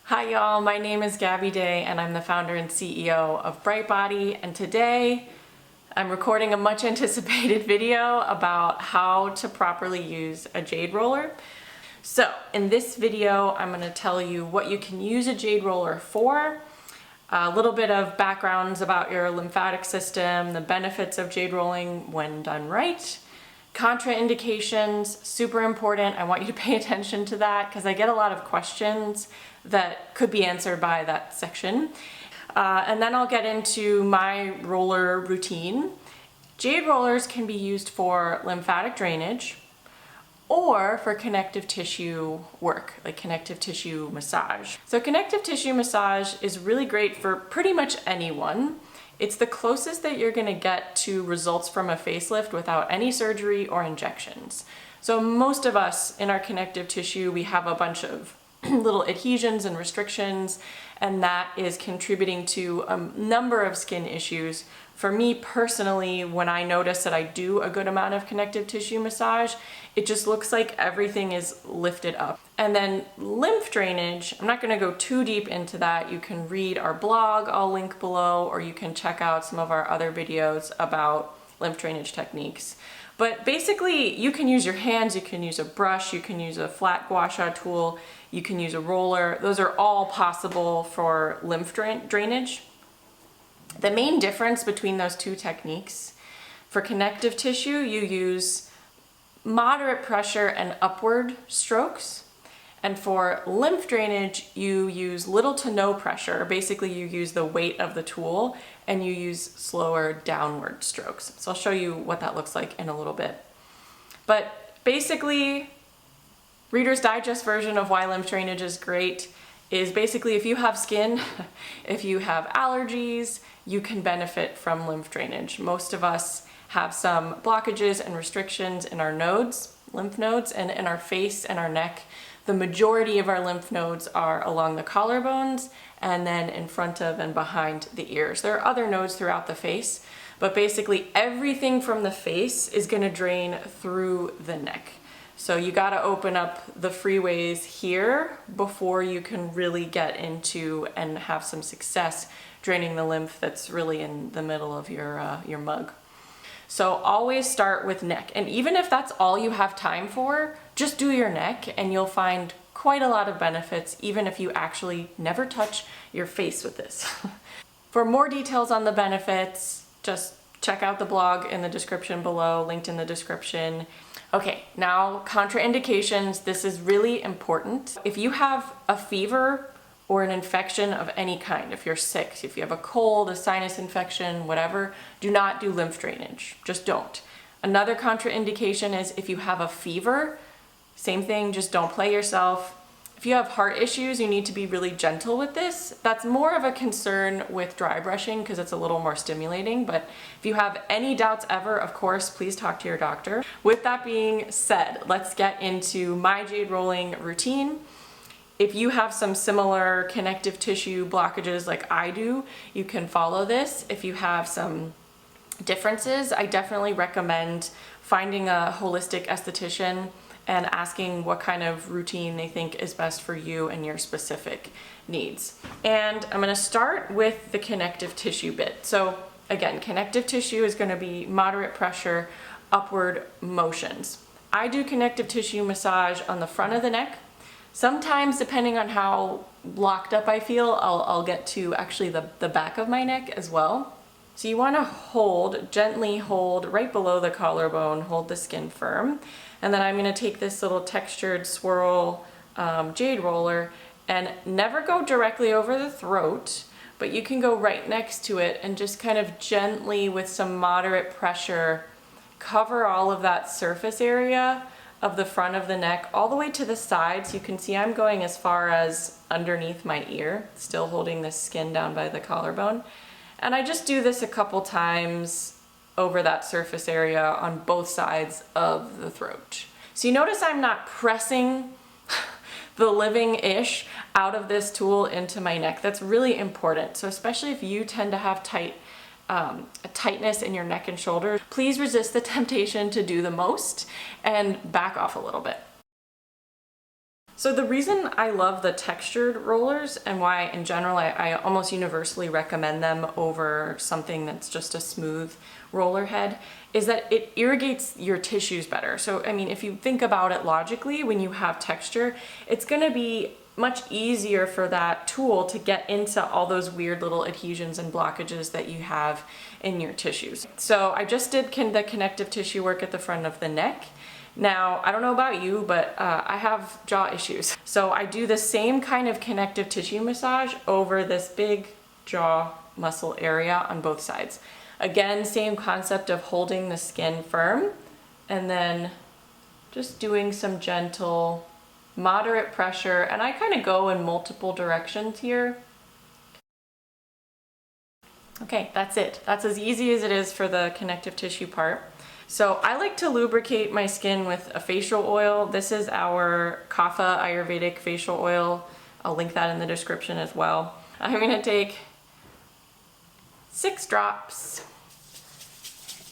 Hi y'all, my name is Gabby Day and I'm the founder and CEO of Bright Body, and today I'm recording a much anticipated video about how to properly use a jade roller. So in this video I'm going to tell you what you can use a jade roller for, a little bit of backgrounds about your lymphatic system, the benefits of jade rolling when done right, contraindications, super important. I want you to pay attention to that because I get a lot of questions that could be answered by that section. And then I'll get into my roller routine. Jade rollers can be used for lymphatic drainage or for connective tissue work, like connective tissue massage. So connective tissue massage is really great for pretty much anyone. It's the closest that you're gonna get to results from a facelift without any surgery or injections. So most of us in our connective tissue, we have a bunch of little adhesions and restrictions, and that is contributing to a number of skin issues. For me personally, when I notice that I do a good amount of connective tissue massage, it just looks like everything is lifted up. And then lymph drainage, I'm not going to go too deep into that. You can read our blog, I'll link below, or you can check out some of our other videos about lymph drainage techniques. But basically, you can use your hands, you can use a brush, you can use a flat gua sha tool, you can use a roller. Those are all possible for lymph drainage. The main difference between those two techniques, for connective tissue, you use moderate pressure and upward strokes. And for lymph drainage, you use little to no pressure. Basically, you use the weight of the tool and you use slower downward strokes. So I'll show you what that looks like in a little bit. But basically, Reader's Digest version of why lymph drainage is great is basically if you have skin, if you have allergies, you can benefit from lymph drainage. Most of us have some blockages and restrictions in our nodes, lymph nodes, and in our face and our neck. The majority of our lymph nodes are along the collarbones and then in front of and behind the ears. There are other nodes throughout the face, but basically everything from the face is going to drain through the neck. So you got to open up the freeways here before you can really get into and have some success draining the lymph that's really in the middle of your mug. So always start with neck, and even if that's all you have time for, just do your neck and you'll find quite a lot of benefits even if you actually never touch your face with this. For more details on the benefits, just check out the blog in the description below, linked in the description. Okay, now contraindications. This is really important. If you have a fever or an infection of any kind, if you're sick, if you have a cold, a sinus infection, whatever, do not do lymph drainage. Just don't. Another contraindication is if you have a fever, same thing, just don't play yourself. If you have heart issues, you need to be really gentle with this. That's more of a concern with dry brushing because it's a little more stimulating, but if you have any doubts ever, of course, please talk to your doctor. With that being said, let's get into my jade rolling routine. If you have some similar connective tissue blockages like I do, you can follow this. If you have some differences, I definitely recommend finding a holistic esthetician and asking what kind of routine they think is best for you and your specific needs. And I'm going to start with the connective tissue bit. So again, connective tissue is going to be moderate pressure, upward motions. I do connective tissue massage on the front of the neck. Sometimes, depending on how locked up I feel, I'll get to actually the back of my neck as well. So you want to gently hold right below the collarbone, hold the skin firm. And then I'm going to take this little textured swirl jade roller and never go directly over the throat, but you can go right next to it and just kind of gently with some moderate pressure cover all of that surface area of the front of the neck all the way to the sides. You can see I'm going as far as underneath my ear, still holding the skin down by the collarbone. And I just do this a couple times over that surface area on both sides of the throat. So you notice I'm not pressing the living-ish out of this tool into my neck. That's really important. So especially if you tend to have a tightness in your neck and shoulders, please resist the temptation to do the most and back off a little bit. So the reason I love the textured rollers and why in general I almost universally recommend them over something that's just a smooth roller head is that it irrigates your tissues better. So I mean, if you think about it logically, when you have texture, it's gonna be much easier for that tool to get into all those weird little adhesions and blockages that you have in your tissues. So I just did the connective tissue work at the front of the neck. Now, I don't know about you, but I have jaw issues. So I do the same kind of connective tissue massage over this big jaw muscle area on both sides. Again, same concept of holding the skin firm and then just doing some gentle, moderate pressure. And I kind of go in multiple directions here. Okay, that's it. That's as easy as it is for the connective tissue part. So I like to lubricate my skin with a facial oil. This is our 𝗏𝗏 Ayurvedic facial oil. I'll link that in the description as well. I'm gonna take 6 drops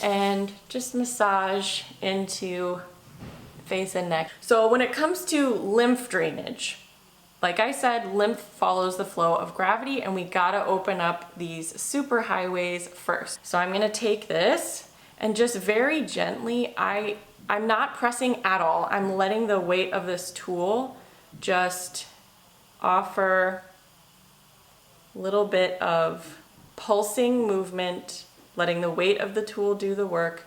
and just massage into face and neck. So when it comes to lymph drainage, like I said, lymph follows the flow of gravity and we gotta open up these superhighways first. So I'm gonna take this and just very gently, I'm not pressing at all. I'm letting the weight of this tool just offer a little bit of pulsing movement, letting the weight of the tool do the work,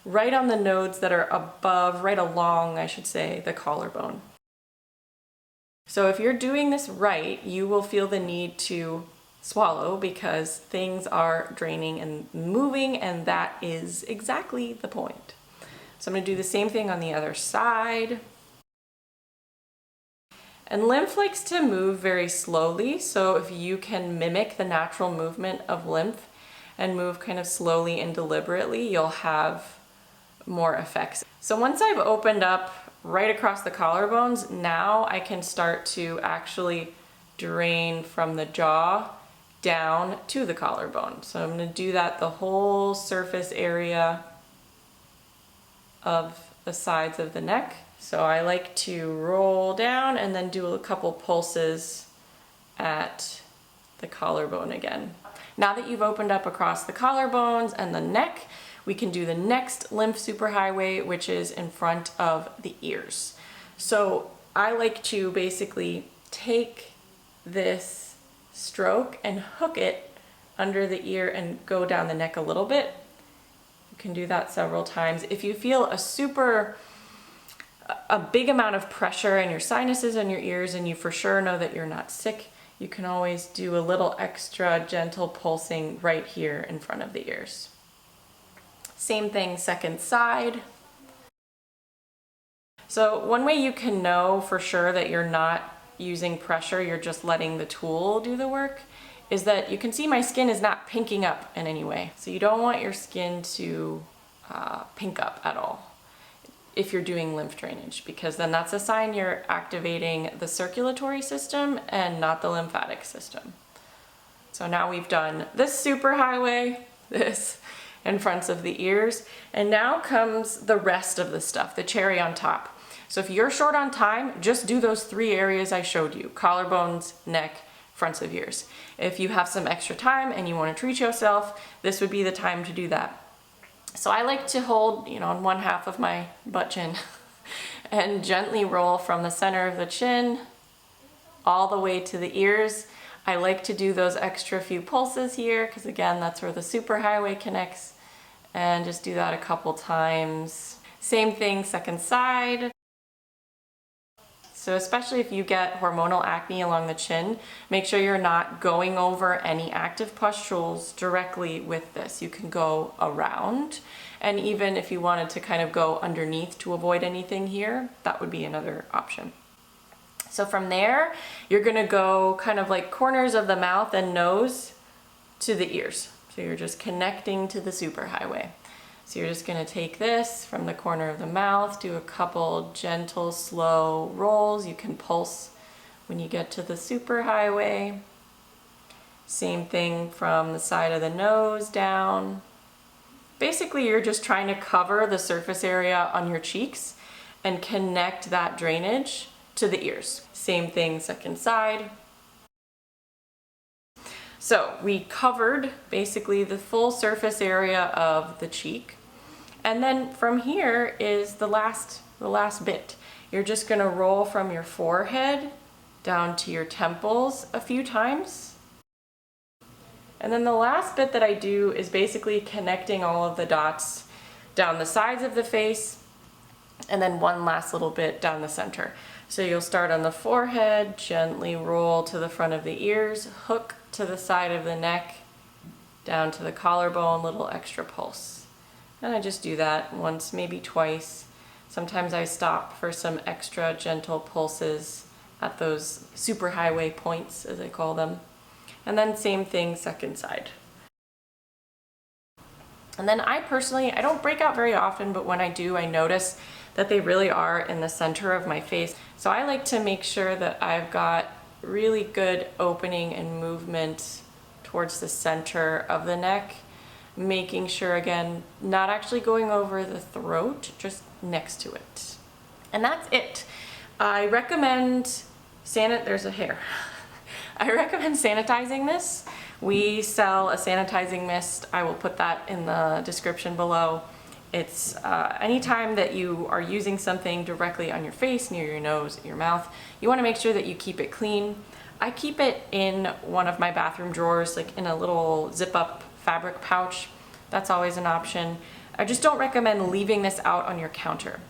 right on the nodes that are above, right along, I should say, the collarbone. So if you're doing this right, you will feel the need to swallow because things are draining and moving, and that is exactly the point. So I'm going to do the same thing on the other side. And lymph likes to move very slowly, so if you can mimic the natural movement of lymph and move kind of slowly and deliberately, you'll have more effects. So once I've opened up right across the collarbones, now I can start to actually drain from the jaw down to the collarbone. So I'm going to do that the whole surface area of the sides of the neck. So I like to roll down and then do a couple pulses at the collarbone again. Now that you've opened up across the collarbones and the neck, we can do the next lymph superhighway, which is in front of the ears. So I like to basically take this stroke and hook it under the ear and go down the neck a little bit. You can do that several times. If you feel a big amount of pressure in your sinuses and your ears and you for sure know that you're not sick, you can always do a little extra gentle pulsing right here in front of the ears. Same thing, second side. So one way you can know for sure that you're not using pressure, you're just letting the tool do the work, is that you can see my skin is not pinking up in any way. So you don't want your skin to pink up at all if you're doing lymph drainage, because then that's a sign you're activating the circulatory system and not the lymphatic system. So now we've done this superhighway, this in front of the ears, and now comes the rest of the stuff, the cherry on top. So if you're short on time, just do those 3 areas I showed you: collarbones, neck, fronts of ears. If you have some extra time and you want to treat yourself, this would be the time to do that. So I like to hold, on one half of my butt chin and gently roll from the center of the chin all the way to the ears. I like to do those extra few pulses here because again, that's where the superhighway connects, and just do that a couple times. Same thing, second side. So especially if you get hormonal acne along the chin, make sure you're not going over any active pustules directly with this. You can go around, and even if you wanted to kind of go underneath to avoid anything here, that would be another option. So from there, you're gonna go kind of like corners of the mouth and nose to the ears. So you're just connecting to the superhighway. So you're just gonna take this from the corner of the mouth, do a couple gentle, slow rolls. You can pulse when you get to the superhighway. Same thing from the side of the nose down. Basically, you're just trying to cover the surface area on your cheeks and connect that drainage to the ears. Same thing, second side. So we covered basically the full surface area of the cheek. And then from here is the last bit. You're just gonna roll from your forehead down to your temples a few times. And then the last bit that I do is basically connecting all of the dots down the sides of the face, and then one last little bit down the center. So you'll start on the forehead, gently roll to the front of the ears, hook to the side of the neck, down to the collarbone, little extra pulse. And I just do that once, maybe twice. Sometimes I stop for some extra gentle pulses at those 𝗧𝗶𝗺𝗏 points, as I call them. And then same thing, second side. And then I personally don't break out very often, but when I do, I notice that they really are in the center of my face. So I like to make sure that I've got really good opening and movement towards the center of the neck, making sure, again, not actually going over the throat, just next to it. And that's it. I recommend there's a hair. I recommend sanitizing this. We sell a sanitizing mist. I will put that in the description below. It's anytime that you are using something directly on your face, near your nose, your mouth, you want to make sure that you keep it clean. I keep it in one of my bathroom drawers, like in a little zip-up fabric pouch. That's always an option. I just don't recommend leaving this out on your counter.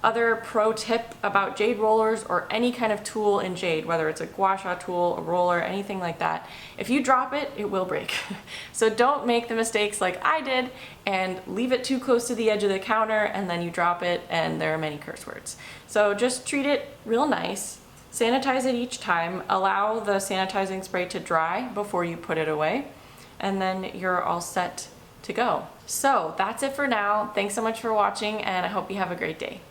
Other pro tip about jade rollers or any kind of tool in jade, whether it's a gua sha tool, a roller, anything like that, if you drop it, it will break. So don't make the mistakes like I did and leave it too close to the edge of the counter and then you drop it and there are many curse words. So just treat it real nice, sanitize it each time, allow the sanitizing spray to dry before you put it away, and then you're all set to go. So that's it for now. Thanks so much for watching and I hope you have a great day.